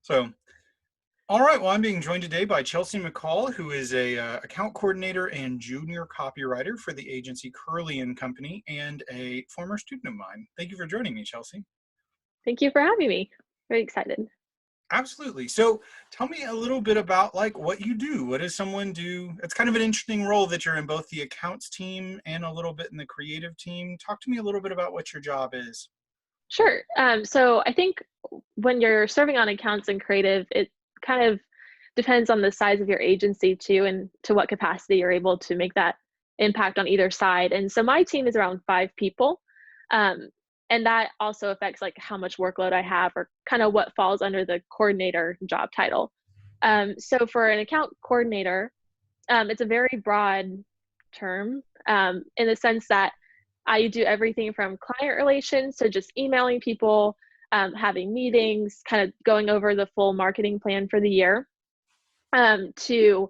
So, all right, well, I'm being joined today by Chelsea McCall, who is a account coordinator and junior copywriter for the agency Kearly Company and a former student of mine. Thank you for joining me, Chelsea. Thank you for having me. Very excited. Absolutely. So tell me a little bit about like what you do. What does someone do? It's kind of an interesting role that you're in both the accounts team and a little bit in the creative team. Talk to me a little bit about what your job is. Sure. So I think when you're serving on accounts and creative, it kind of depends on the size of your agency too, and to what capacity you're able to make that impact on either side. And so my team is around 5 people. Um, and that also affects like how much workload I have or kind of what falls under the coordinator job title. So for an account coordinator, it's a very broad term in the sense that I do everything from client relations to just emailing people, having meetings, kind of going over the full marketing plan for the year, to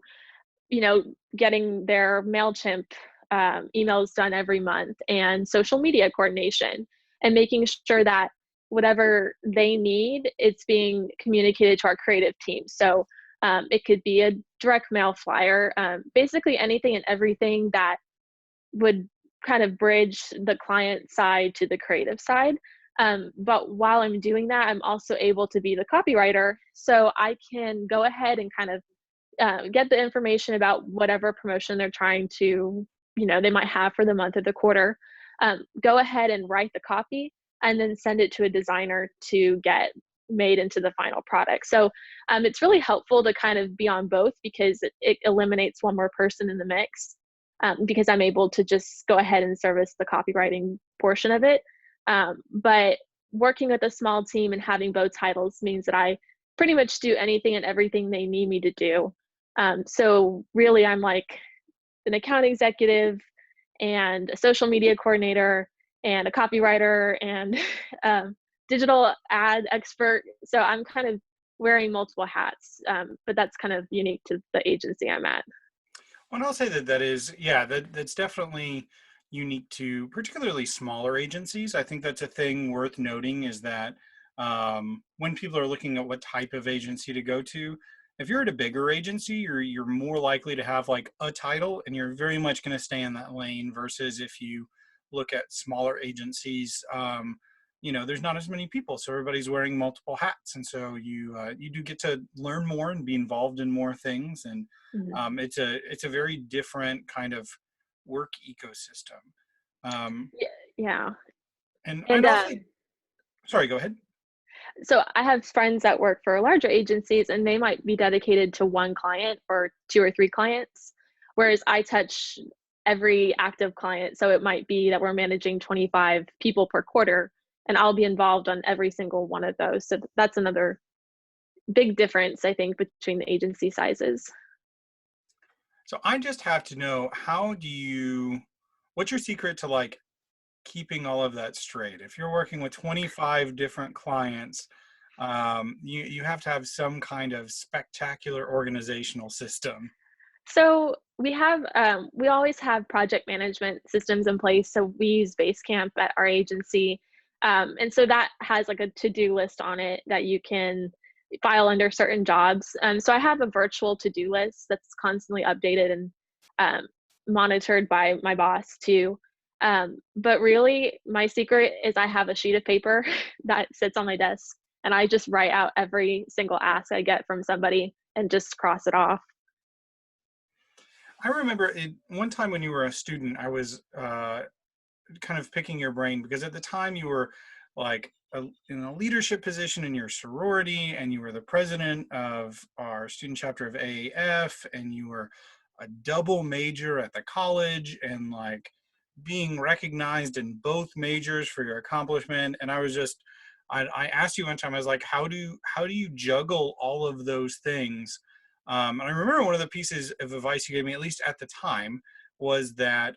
getting their MailChimp emails done every month and social media coordination and making sure that whatever they need, it's being communicated to our creative team. So it could be a direct mail flyer, basically anything and everything that would kind of bridge the client side to the creative side. But while I'm doing that, I'm also able to be the copywriter. So I can go ahead and kind of get the information about whatever promotion they're trying to, they might have for the month or the quarter. Go ahead and write the copy and then send it to a designer to get made into the final product. So it's really helpful to kind of be on both because it eliminates one more person in the mix, because I'm able to just go ahead and service the copywriting portion of it. But working with a small team and having both titles means that I pretty much do anything and everything they need me to do. So really, I'm like an account executive and a social media coordinator and a copywriter and digital ad expert. So I'm kind of wearing multiple hats, but that's kind of unique to the agency I'm at. Well, I'll say that that is, yeah, that's definitely unique to particularly smaller agencies. I think that's a thing worth noting is that when people are looking at what type of agency to go to, if you're at a bigger agency, you're more likely to have like a title and you're very much going to stay in that lane versus if you look at smaller agencies, there's not as many people, so everybody's wearing multiple hats, and so you do get to learn more and be involved in more things, and Mhm. it's a very different kind of work ecosystem. Um, Yeah, yeah. and I'd And also, sorry, go ahead. so I have friends that work for larger agencies and they might be dedicated to one client or two or three clients, whereas I touch every active client. So it might be that we're managing 25 people per quarter and I'll be involved on every single one of those. So that's another big difference, I think, between the agency sizes. So I just have to know, what's your secret to like keeping all of that straight? If you're working with 25 different clients, you have to have some kind of spectacular organizational system. So we always have project management systems in place. So we use Basecamp at our agency. And so that has like a to-do list on it that you can file under certain jobs. So I have a virtual to-do list that's constantly updated and um, monitored by my boss too. But really, my secret is I have a sheet of paper that sits on my desk, and I just write out every single ask I get from somebody and just cross it off. I remember one time when you were a student, I was kind of picking your brain because at the time you were like in a leadership position in your sorority and you were the president of our student chapter of AAF and you were a double major at the college and like being recognized in both majors for your accomplishment. And I asked you one time, I was like, how do you juggle all of those things? And I remember one of the pieces of advice you gave me, at least at the time, was that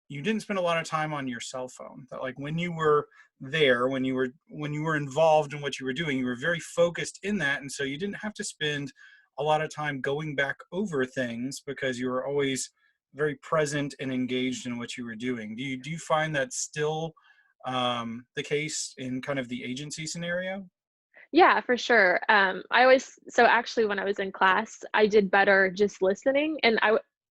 you didn't spend a lot of time on your cell phone. That like when you were there, when you were involved in what you were doing, you were very focused in that, and so you didn't have to spend a lot of time going back over things because you were always very present and engaged in what you were doing. Do you find that still the case in kind of the agency scenario? Yeah, for sure. So actually when I was in class, I did better just listening. And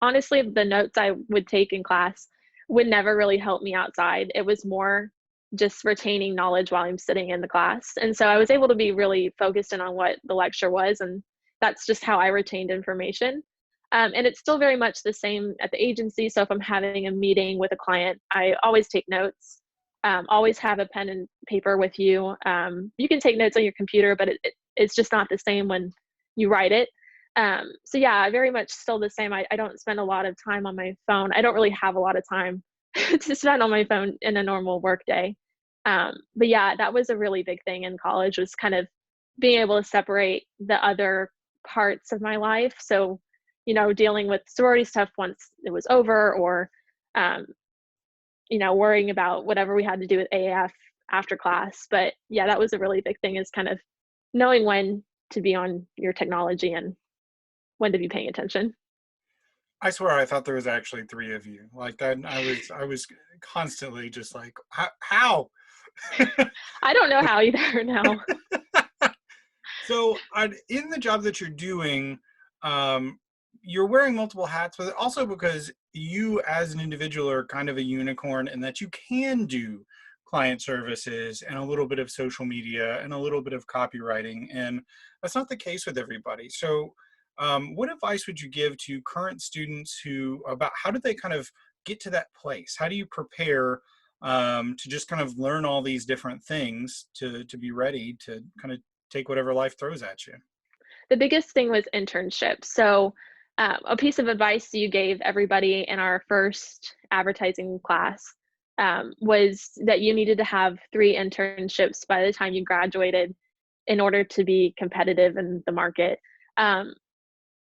honestly, the notes I would take in class would never really help me outside. It was more just retaining knowledge while I'm sitting in the class. And so I was able to be really focused in on what the lecture was. And that's just how I retained information. And it's still very much the same at the agency. So if I'm having a meeting with a client, I always take notes. Always have a pen and paper with you. You can take notes on your computer, but it's just not the same when you write it. So yeah, very much still the same. I don't spend a lot of time on my phone. I don't really have a lot of time to spend on my phone in a normal work day. But yeah, that was a really big thing in college, was kind of being able to separate the other parts of my life. So, dealing with sorority stuff once it was over, or um, worrying about whatever we had to do with AAF after class. But yeah, that was a really big thing, is kind of knowing when to be on your technology and when to be paying attention. I swear I thought there was actually three of you like that. I was constantly just like, how? I don't know how either now. So in the job that you're doing, um, you're wearing multiple hats, but also because you as an individual are kind of a unicorn, and that you can do client services and a little bit of social media and a little bit of copywriting. And that's not the case with everybody. So what advice would you give to current students about how do they kind of get to that place? How do you prepare to just kind of learn all these different things to be ready to kind of take whatever life throws at you? The biggest thing was internships. So, a piece of advice you gave everybody in our first advertising class was that you needed to have 3 internships by the time you graduated in order to be competitive in the market. Um,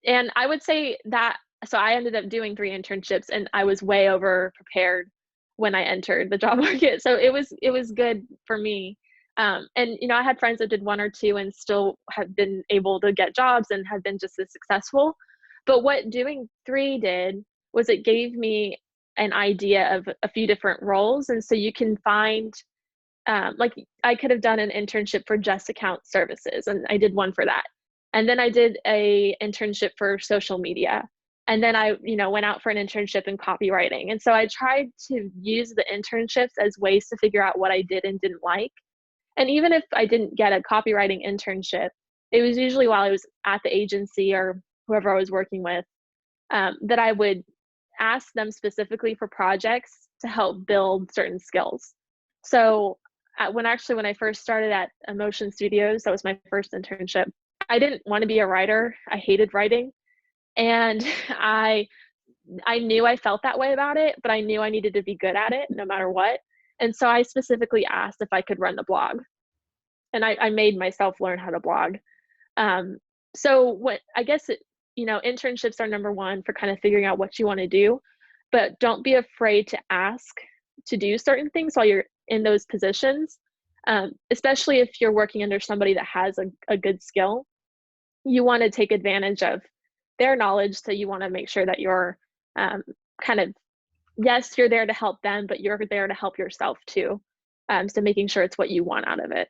and I would say that, so I ended up doing 3 internships, and I was way over prepared when I entered the job market. So it was good for me. And I had friends that did 1 or 2 and still have been able to get jobs and have been just as successful. But what doing 3 did was it gave me an idea of a few different roles. And so you can find, like, I could have done an internship for just account services, and I did one for that. And then I did a internship for social media. And then I, went out for an internship in copywriting. And so I tried to use the internships as ways to figure out what I did and didn't like. And even if I didn't get a copywriting internship, it was usually while I was at the agency or whoever I was working with, that I would ask them specifically for projects to help build certain skills. So when I first started at Emotion Studios, that was my first internship. I didn't want to be a writer. I hated writing, and I knew I felt that way about it, but I knew I needed to be good at it no matter what. And so I specifically asked if I could run the blog, and I made myself learn how to blog. Um, so what I guess internships are number one for kind of figuring out what you want to do, but don't be afraid to ask to do certain things while you're in those positions. Especially if you're working under somebody that has a good skill, you want to take advantage of their knowledge. So you want to make sure that you're um, kind of, yes, you're there to help them, but you're there to help yourself too. So making sure it's what you want out of it.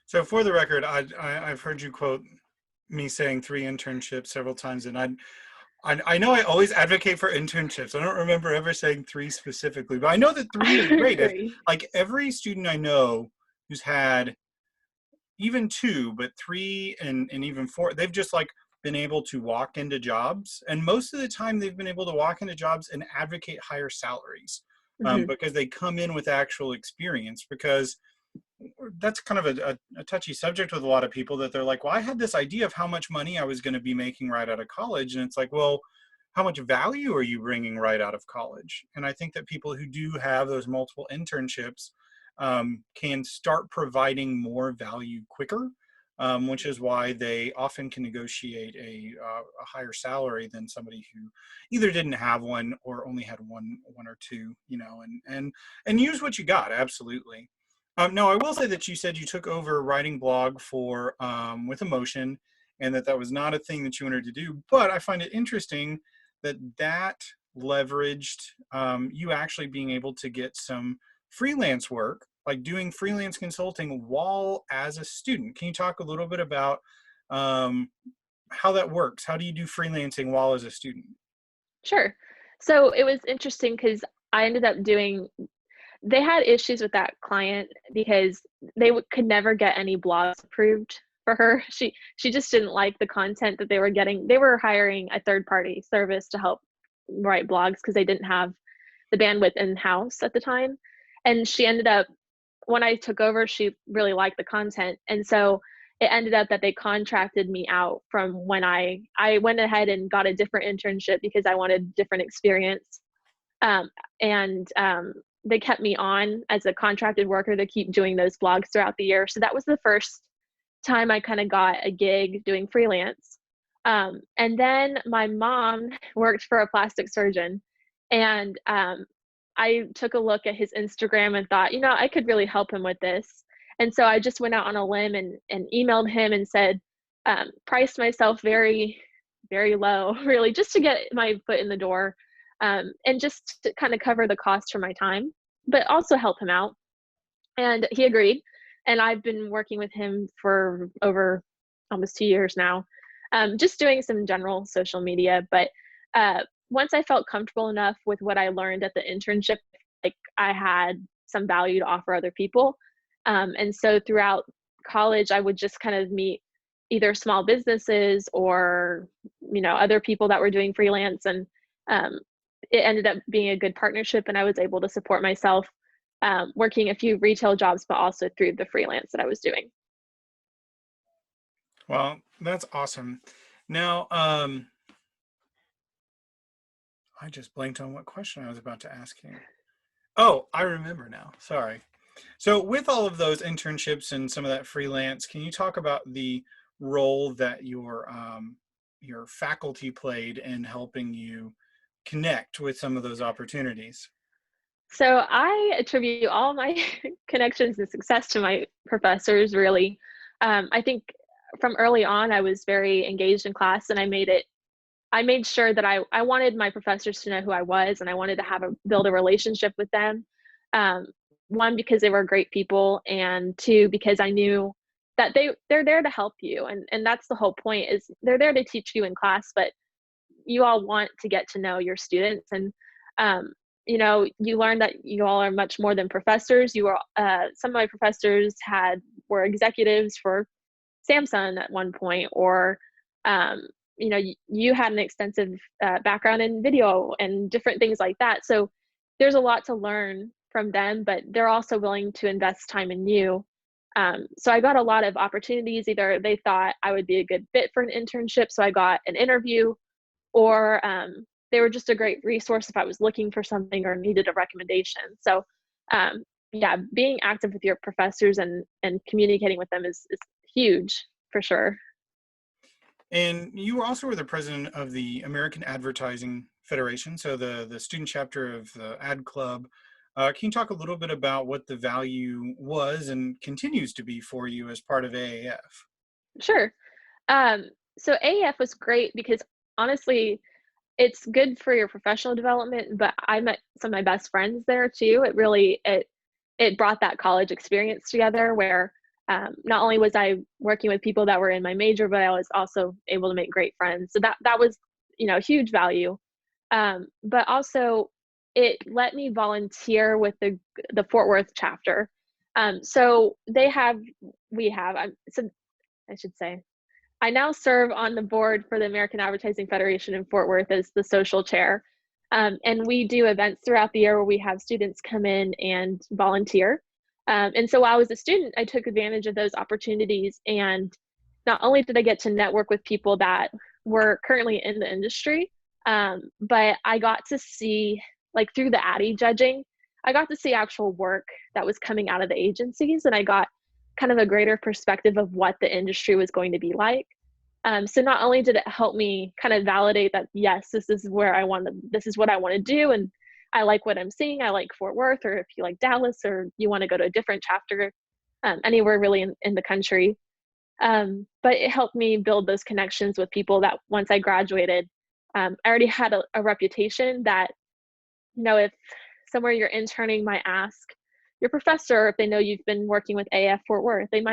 So for the record, I've heard you quote me saying 3 internships several times, and I know I always advocate for internships. I don't remember ever saying 3 specifically, but I know that 3 I is great. agree. Like every student I know who's had even 2, but 3 and even 4, they've just like been able to walk into jobs, and most of the time they've been able to walk into jobs and advocate higher salaries Hmm. because they come in with actual experience. Because that's kind of a touchy subject with a lot of people, that they're like, well, I had this idea of how much money I was going to be making right out of college. And it's like, well, how much value are you bringing right out of college? And I think that people who do have those multiple internships can start providing more value quicker, which is why they often can negotiate a higher salary than somebody who either didn't have one or only had one or two, and use what you got. Absolutely. No, I will say that you said you took over writing blog for with Emotion, and that was not a thing that you wanted to do. But I find it interesting that leveraged you actually being able to get some freelance work like doing freelance consulting while as a student. Can you talk a little bit about um, how that works? How do you do freelancing while as a student? Sure. So it was interesting because I ended up doing they had issues with that client because they could never get any blogs approved for her. She just didn't like the content that they were getting. They were hiring a third party service to help write blogs because they didn't have the bandwidth in house at the time. And she ended up when I took over, she really liked the content. And so it ended up that they contracted me out from when I went ahead and got a different internship because I wanted different experience. Um, and they kept me on as a contracted worker to keep doing those blogs throughout the year. So that was the first time I kind of got a gig doing freelance. And then my mom worked for a plastic surgeon, and I took a look at his Instagram and thought, I could really help him with this. And so I just went out on a limb and emailed him and said, priced myself very, very low, really, just to get my foot in the door, and just to kind of cover the cost for my time, but also help him out. And he agreed. And I've been working with him for over almost 2 years now, just doing some general social media. But once I felt comfortable enough with what I learned at the internship, like I had some value to offer other people. And so throughout college, I would just kind of meet either small businesses or, other people that were doing freelance. And um, it ended up being a good partnership, and I was able to support myself working a few retail jobs, but also through the freelance that I was doing. Well, that's awesome. Now, I just blanked on what question I was about to ask you. Oh, I remember now. Sorry. So with all of those internships and some of that freelance, can you talk about the role that your faculty played in helping you connect with some of those opportunities? So I attribute all my connections and success to my professors, really. I think from early on, I was very engaged in class, and I made sure that I wanted my professors to know who I was, and I wanted to build a relationship with them. Um, One, because they were great people, and two, because I knew that they're there to help you, and that's the whole point, is they're there to teach you in class, but you all want to get to know your students. And you learn that you all are much more than professors. You are Some of my professors were executives for Samsung at one point, or you had an extensive background in video and different things like that. So there's a lot to learn from them, but they're also willing to invest time in you. So I got a lot of opportunities. Either they thought I would be a good fit for an internship, so I got an interview, or they were just a great resource if I was looking for something or needed a recommendation. So yeah, being active with your professors and communicating with them is huge for sure. And you also were the president of the American Advertising Federation, so the student chapter of the Ad Club. Can you talk a little bit about what the value was and continues to be for you as part of AAF? Sure. So AEF was great because honestly, it's good for your professional development, but I met some of my best friends there too. It brought that college experience together where not only was I working with people that were in my major, but I was also able to make great friends. So that was huge value. But also it let me volunteer with the Fort Worth chapter. So we have so I should say I now serve on the board for the American Advertising Federation in Fort Worth as the social chair. And we do events throughout the year where we have students come in and volunteer. And so while I was a student, I took advantage of those opportunities. And not only did I get to network with people that were currently in the industry, but I got to see, like through the Addy judging, I got to see actual work that was coming out of the agencies. And I got kind of a greater perspective of what the industry was going to be like. So not only did it help me kind of validate that, yes, this is what I want to do. And I like what I'm seeing. I like Fort Worth, or if you like Dallas, or you want to go to a different chapter, anywhere really in the country. But it helped me build those connections with people that once I graduated, I already had a reputation that, if somewhere you're interning might ask, your professor, if they know you've been working with AF Fort Worth, they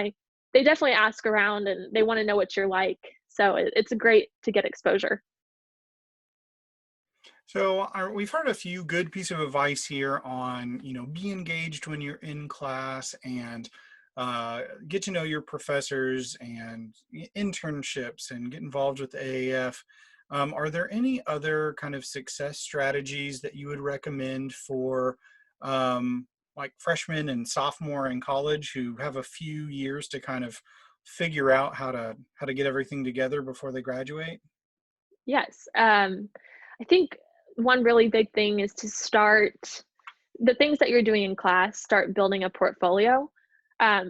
definitely ask around and they want to know what you're like. So it's great to get exposure. So we've heard a few good pieces of advice here on, be engaged when you're in class and get to know your professors and internships and get involved with the AAF. Are there any other kind of success strategies that you would recommend for like freshmen and sophomore in college who have a few years to kind of figure out how to get everything together before they graduate? Yes. I think one really big thing is to start the things that you're doing in class, start building a portfolio.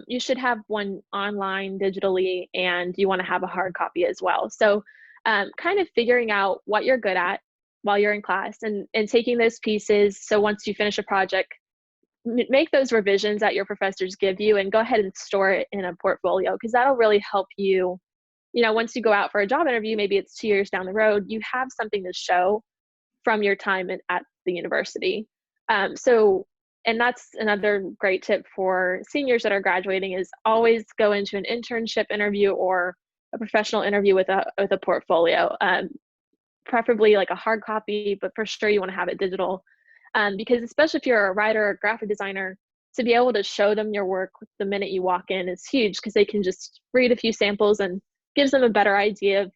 You should have one online digitally, and you want to have a hard copy as well. So, kind of figuring out what you're good at while you're in class and taking those pieces. So, once you finish a project, make those revisions that your professors give you and go ahead and store it in a portfolio because that'll really help you. Once you go out for a job interview, maybe it's 2 years down the road, you have something to show from your time at the university. So, and that's another great tip for seniors that are graduating is always go into an internship interview or a professional interview with a portfolio, preferably like a hard copy, but for sure you want to have it digital, because especially if you're a writer or graphic designer, to be able to show them your work the minute you walk in is huge because they can just read a few samples and gives them a better idea of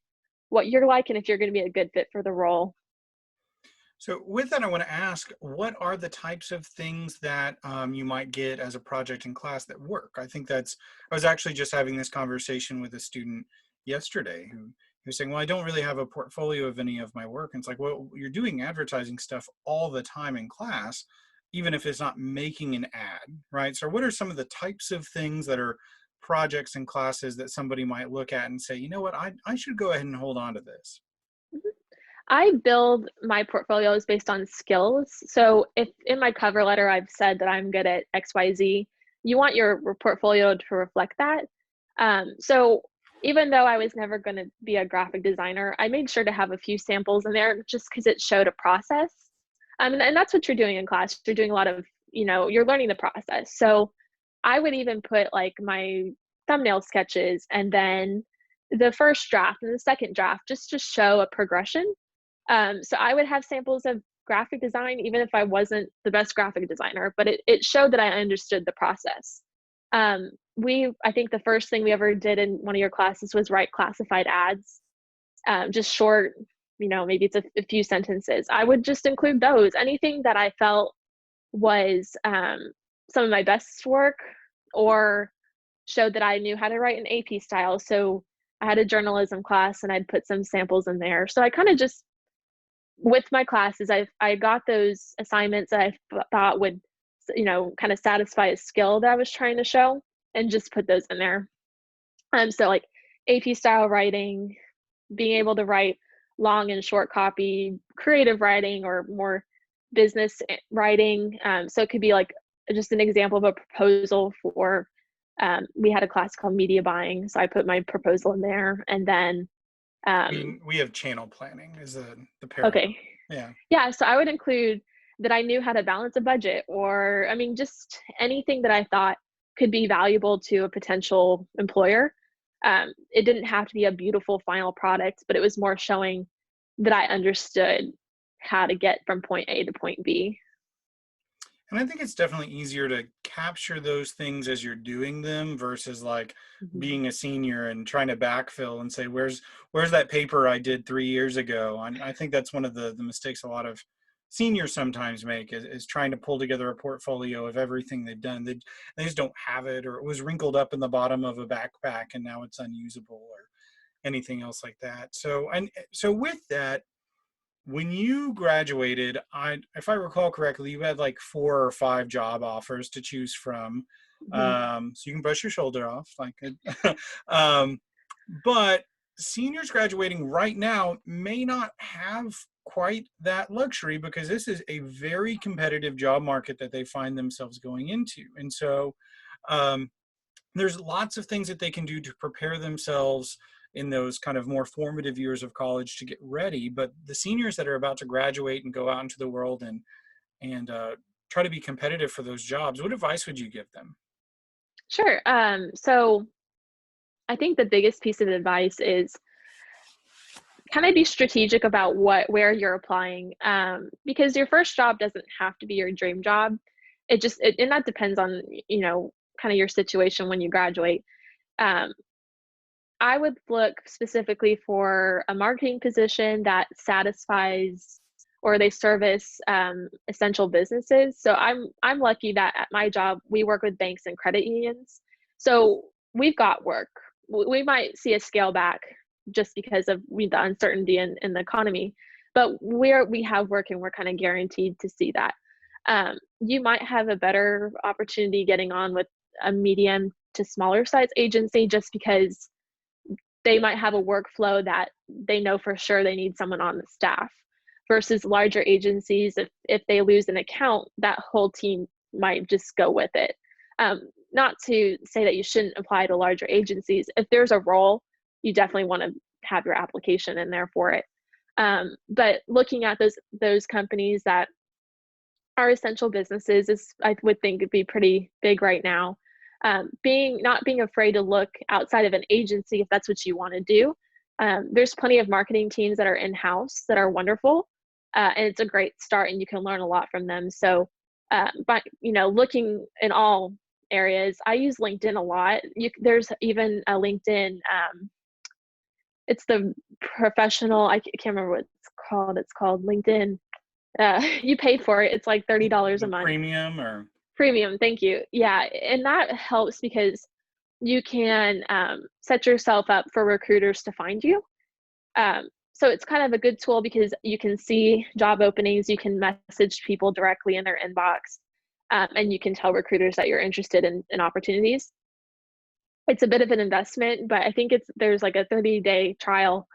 what you're like and if you're going to be a good fit for the role. So with that, I want to ask, what are the types of things that you might get as a project in class that work? I was actually just having this conversation with a student yesterday who was saying, well, I don't really have a portfolio of any of my work. And it's like, well, you're doing advertising stuff all the time in class, even if it's not making an ad, right? So what are some of the types of things that are projects and classes that somebody might look at and say, you know what, I should go ahead and hold on to this? I build my portfolios based on skills. So if in my cover letter I've said that I'm good at XYZ, you want your portfolio to reflect that. So even though I was never going to be a graphic designer, I made sure to have a few samples in there just because it showed a process. And that's what you're doing in class. You're doing a lot of, you're learning the process. So I would even put like my thumbnail sketches and then the first draft and the second draft just to show a progression. So I would have samples of graphic design, even if I wasn't the best graphic designer, but it showed that I understood the process. I think the first thing we ever did in one of your classes was write classified ads, just short, maybe it's a few sentences. I would just include those. Anything that I felt was some of my best work or showed that I knew how to write an AP style. So I had a journalism class and I'd put some samples in there. So I kind of just with my classes, I got those assignments that I thought would, kind of satisfy a skill that I was trying to show, and just put those in there. So like AP style writing, being able to write long and short copy, creative writing, or more business writing. So it could be like just an example of a proposal for. We had a class called media buying, so I put my proposal in there, and then We have channel planning is the parallel. okay. Yeah. Yeah, so I would include that I knew how to balance a budget, or I mean, just anything that I thought could be valuable to a potential employer. It didn't have to be a beautiful final product, but it was more showing that I understood how to get from point A to point B. And I think it's definitely easier to capture those things as you're doing them versus like Mhm. being a senior and trying to backfill and say, where's that paper I did 3 years ago? I think that's one of the mistakes a lot of seniors sometimes make is trying to pull together a portfolio of everything they've done. They just don't have it, or it was wrinkled up in the bottom of a backpack and now it's unusable or anything else like that. So with that, when you graduated, if I recall correctly, you had like 4 or 5 job offers to choose from. Mhm. So you can brush your shoulder off, like, um, but seniors graduating right now may not have quite that luxury because this is a very competitive job market that they find themselves going into. And so, um, there's lots of things that they can do to prepare themselves in those kind of more formative years of college to get ready. But the seniors that are about to graduate and go out into the world and try to be competitive for those jobs, what advice would you give them? Sure. So I think the biggest piece of advice is kind of be strategic about where you're applying, because your first job doesn't have to be your dream job. And that depends on, kind of your situation when you graduate. Um, I would look specifically for a marketing position that satisfies or they service essential businesses. So I'm lucky that at my job we work with banks and credit unions. So we've got work. We might see a scale back just because of the uncertainty in the economy, but we have work and we're kind of guaranteed to see that. You might have a better opportunity getting on with a medium to smaller size agency just because they might have a workflow that they know for sure they need someone on the staff versus larger agencies. If they lose an account, that whole team might just go with it. Not to say that you shouldn't apply to larger agencies. If there's a role, you definitely want to have your application in there for it. But looking at those companies that are essential businesses is, I would think, would be pretty big right now. Not being afraid to look outside of an agency if that's what you want to do. There's plenty of marketing teams that are in-house that are wonderful, and it's a great start, and you can learn a lot from them. So, but looking in all areas, I use LinkedIn a lot. There's even a LinkedIn. It's the professional. I can't remember what it's called. It's called LinkedIn. You pay for it. It's like $30 a The month. premium or? Premium, thank you. Yeah, and that helps because you can set yourself up for recruiters to find you. So it's kind of a good tool because you can see job openings, you can message people directly in their inbox, and you can tell recruiters that you're interested in opportunities. It's a bit of an investment, but I think there's like a 30-day trial,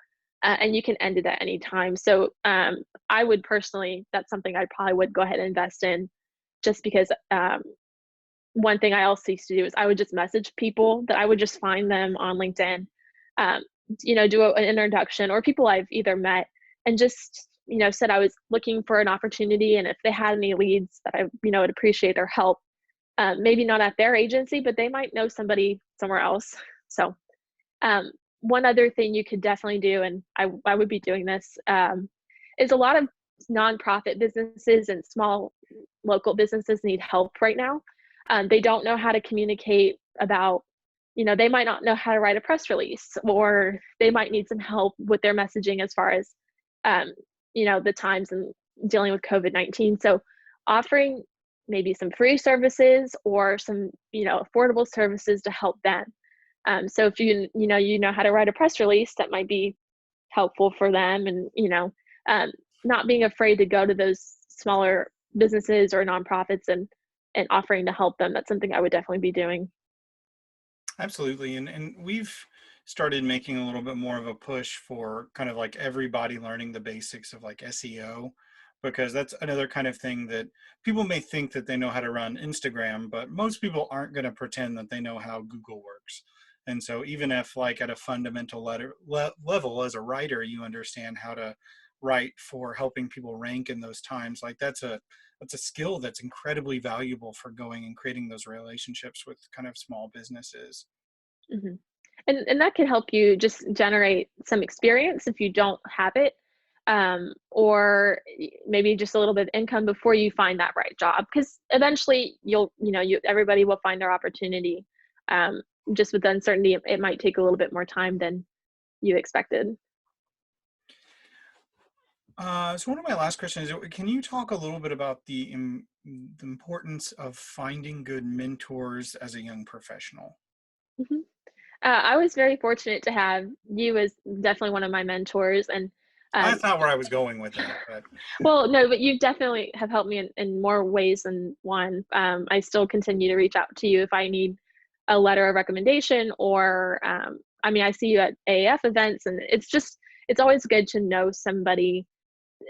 and you can end it at any time. So I would personally, that's something I probably would go ahead and invest in just because one thing I also used to do is I would just message people that I would just find them on LinkedIn, um, do an introduction or people I've either met and just, said I was looking for an opportunity. And if they had any leads that I, would appreciate their help, maybe not at their agency, but they might know somebody somewhere else. So one other thing you could definitely do, and I would be doing this, is a lot of nonprofit businesses and small local businesses need help right now. They don't know how to communicate about, they might not know how to write a press release, or they might need some help with their messaging as far as, the times and dealing with COVID-19. So offering maybe some free services or some, affordable services to help them. So if you know how to write a press release, that might be helpful for them. And, not being afraid to go to those smaller businesses or nonprofits and offering to help them. That's something I would definitely be doing. Absolutely. And we've started making a little bit more of a push for kind of like everybody learning the basics of like SEO, because that's another kind of thing that people may think that they know how to run Instagram, but most people aren't going to pretend that they know how Google works. And so even if like at a fundamental level as a writer, you understand how to write for helping people rank in those times, like that's a skill that's incredibly valuable for going and creating those relationships with kind of small businesses. Hmm. And that can help you just generate some experience if you don't have it, or maybe just a little bit of income before you find that right job. Because eventually everybody will find their opportunity. Um, just with the uncertainty, it might take a little bit more time than you expected. So one of my last questions is, can you talk a little bit about the importance of finding good mentors as a young professional? Mhm. I was very fortunate to have you as definitely one of my mentors, and um, That's not where I was going with that, but well, no, but you definitely have helped me in more ways than one. I still continue to reach out to you if I need a letter of recommendation, or I see you at AAF events, and it's always good to know somebody,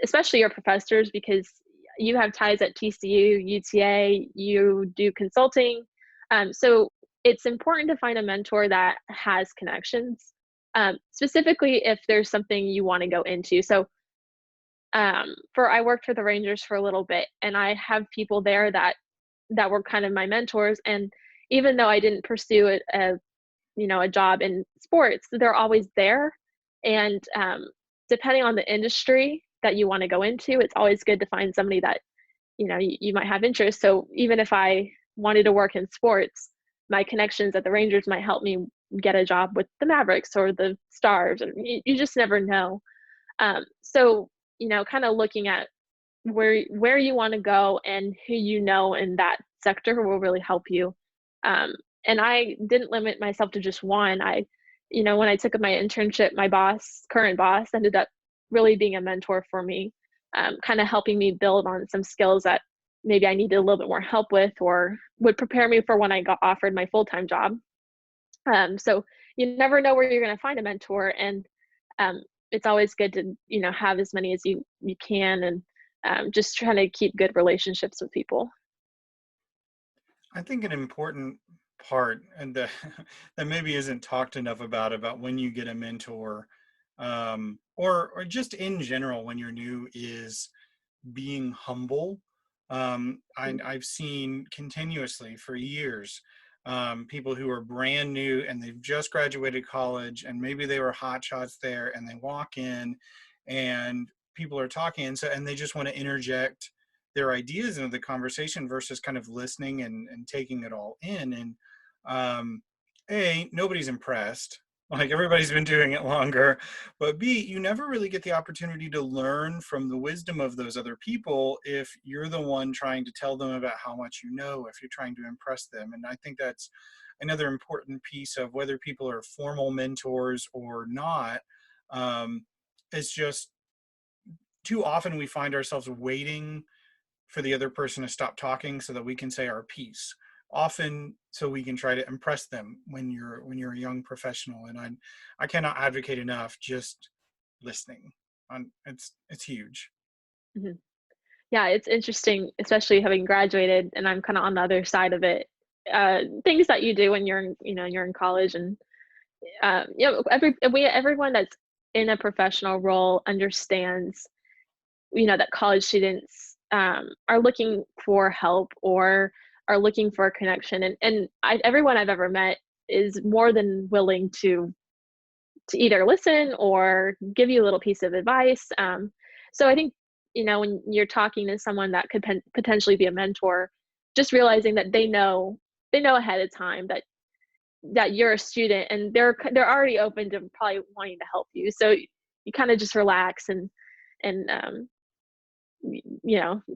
especially your professors, because you have ties at TCU, UTA, you do consulting. So it's important to find a mentor that has connections, specifically if there's something you want to go into. So I worked for the Rangers for a little bit, and I have people there that were kind of my mentors. And even though I didn't pursue a job in sports, they're always there. And depending on the industry that you want to go into, it's always good to find somebody that you might have interest. So even if I wanted to work in sports, my connections at the Rangers might help me get a job with the Mavericks or the Stars, or you just never know. So kind of looking at where you want to go and who in that sector will really help you. And I didn't limit myself to just one. When I took my internship, my current boss, ended up really being a mentor for me, kind of helping me build on some skills that maybe I needed a little bit more help with, or would prepare me for when I got offered my full-time job. So you never know where you're going to find a mentor, and it's always good to have as many as you can, and just trying to keep good relationships with people. I think an important part, and that maybe isn't talked enough about when you get a mentor, or just in general when you're new, is being humble. I've seen continuously for years people who are brand new and they've just graduated college, and maybe they were hot shots there, and they walk in and people are talking, and they just want to interject their ideas into the conversation versus kind of listening and taking it all in. And um, nobody's impressed. Like, everybody's been doing it longer. But B, you never really get the opportunity to learn from the wisdom of those other people if you're the one trying to tell them about how much you know, if you're trying to impress them. And I think that's another important piece of whether people are formal mentors or not. It's just too often we find ourselves waiting for the other person to stop talking so that we can say our piece, often so we can try to impress them when you're a young professional. And I cannot advocate enough just listening. It's huge. Mhm. Yeah, it's interesting, especially having graduated, and I'm kind of on the other side of it. Things that you do when you're in college, and everyone that's in a professional role understands, that college students are looking for help, or are looking for a connection, and everyone I've ever met is more than willing to either listen or give you a little piece of advice. So I think, when you're talking to someone that could potentially be a mentor, just realizing that they know ahead of time that you're a student, and they're already open to probably wanting to help you. So you kind of just relax, and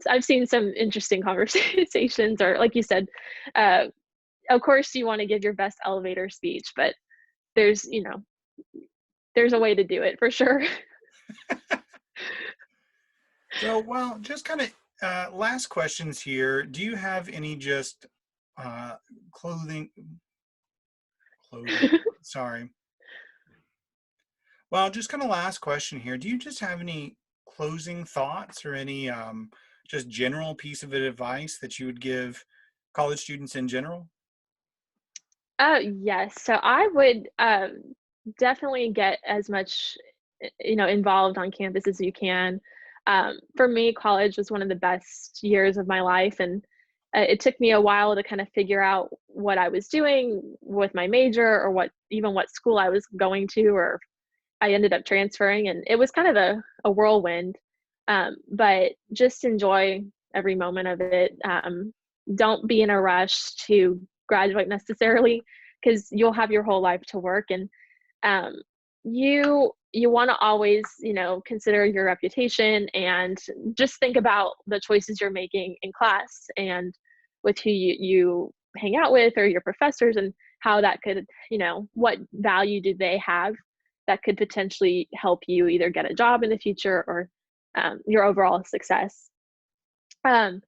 I've seen some interesting conversations, or like you said, uh, of course you want to give your best elevator speech, but there's you know there's a way to do it for sure. So, well, just kind of last questions here. Do you have any just uh, clothing, clothing, sorry. Well, just kind of last question here. Do you just have any closing thoughts or any just general piece of advice that you would give college students in general? Yes. So I would definitely get as much, involved on campus as you can. For me, college was one of the best years of my life, and it took me a while to kind of figure out what I was doing with my major, or what school I was going to, or I ended up transferring, and it was kind of a whirlwind. But just enjoy every moment of it. Don't be in a rush to graduate necessarily, because you'll have your whole life to work, and um, you want to always consider your reputation, and just think about the choices you're making in class, and with who you hang out with, or your professors, and how that could, what value do they have that could potentially help you either get a job in the future, or your overall success. um,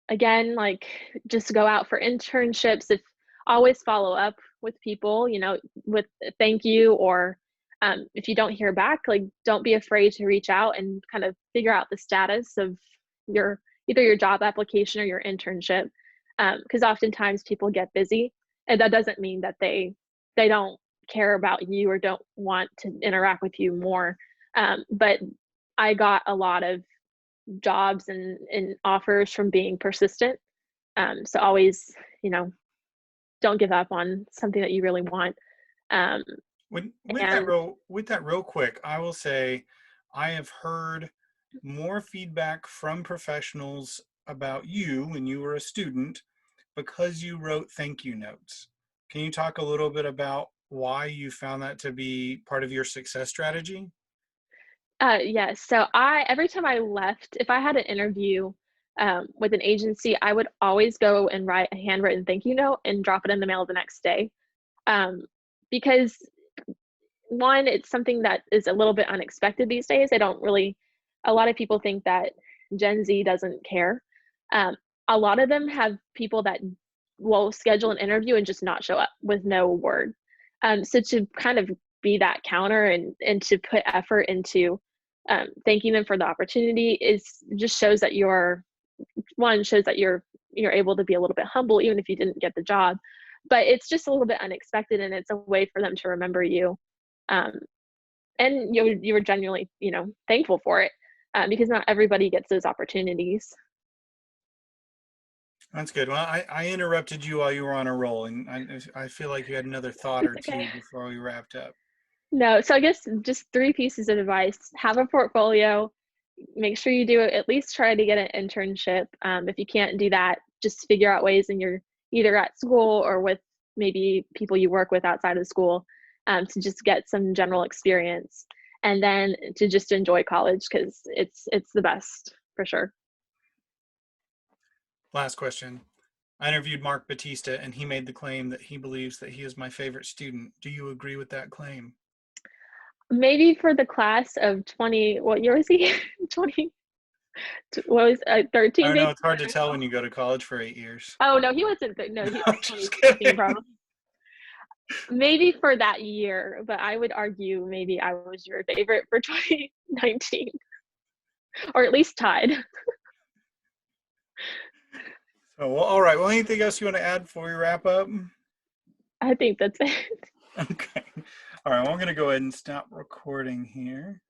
Again, like, just go out for internships. If Always follow up with people, with a thank you, or if you don't hear back, like, don't be afraid to reach out and kind of figure out the status of either your job application or your internship, because oftentimes people get busy, and that doesn't mean that they don't care about you or don't want to interact with you more. But I got a lot of jobs and offers from being persistent. So always, you know, don't give up on something that you really want. Um, and With that real quick, I will say I have heard more feedback from professionals about you when you were a student because you wrote thank you notes. Can you talk a little bit about why you found that to be part of your success strategy? yes, so I every time I left, if I had an interview with an agency, I would always go and write a handwritten thank you note and drop it in the mail the next day. Um, because one, it's something that is a little bit unexpected these days. I don't really, a lot of people think that Gen Z doesn't care. Um, a lot of them have people that will schedule an interview and just not show up with no word. So to kind of be that counter and to put effort into thanking them for the opportunity is just shows that you're one shows that you're able to be a little bit humble even if you didn't get the job, but it's just a little bit unexpected and it's a way for them to remember you, um, and you were genuinely, thankful for it, because not everybody gets those opportunities. That's good. Well, I interrupted you while you were on a roll, and I feel like you had another thought It's or okay. two before we wrapped up. No, so I guess just three pieces of advice: have a portfolio, make sure you do at least try to get an internship. If you can't do that, just figure out ways, and you're either at school or with maybe people you work with outside of school, to just get some general experience, and then to just enjoy college because it's the best for sure. Last question. I interviewed Mark Batista, and he made the claim that he believes that he is my favorite student. Do you agree with that claim? Maybe for the class of 20, what year was he? 20, what was I 13 don't know. maybe? It's hard I to don't tell know. when you go to college for 8 years. Oh no, he wasn't. No, he I'm was just 2016 kidding. probably. Maybe for that year, but I would argue maybe I was your favorite for 2019, or at least tied. So, well, all right. Well, anything else you want to add before we wrap up? I think that's it. Okay. All right. Well, I'm going to go ahead and stop recording here.